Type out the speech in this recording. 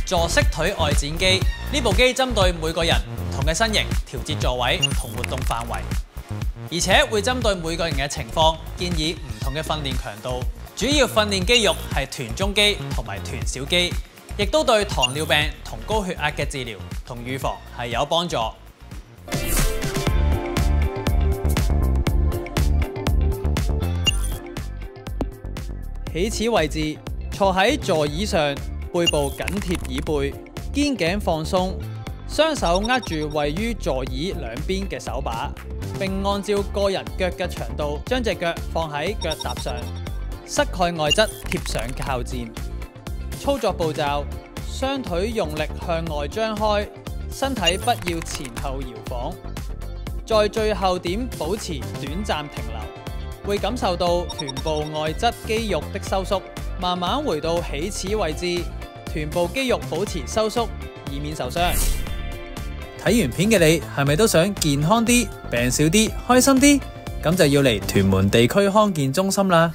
坐式腿外展機，呢部機針對每個人唔同嘅身形調節座位同活動範圍，而且會針對每個人嘅情況建議唔同嘅訓練強度。主要訓練肌肉係臀中肌同埋臀小肌，亦都對糖尿病同高血壓嘅治療同預防係有幫助。起始位置，坐喺座椅上，背部緊貼椅背，肩頸放鬆，雙手握住位於座椅兩邊嘅手把，並按照個人腳嘅長度，將隻腳放喺腳踏上，膝蓋外側貼上靠墊。操作步驟：雙腿用力向外張開，身體不要前後搖晃，在最後點保持短暫停留。會感受到臀部外側肌肉的收縮，慢慢回到起始位置，臀部肌肉保持收縮，以免受傷。睇完片嘅你係咪都想健康啲、病少啲、開心啲？咁就要嚟屯門地區康健中心啦！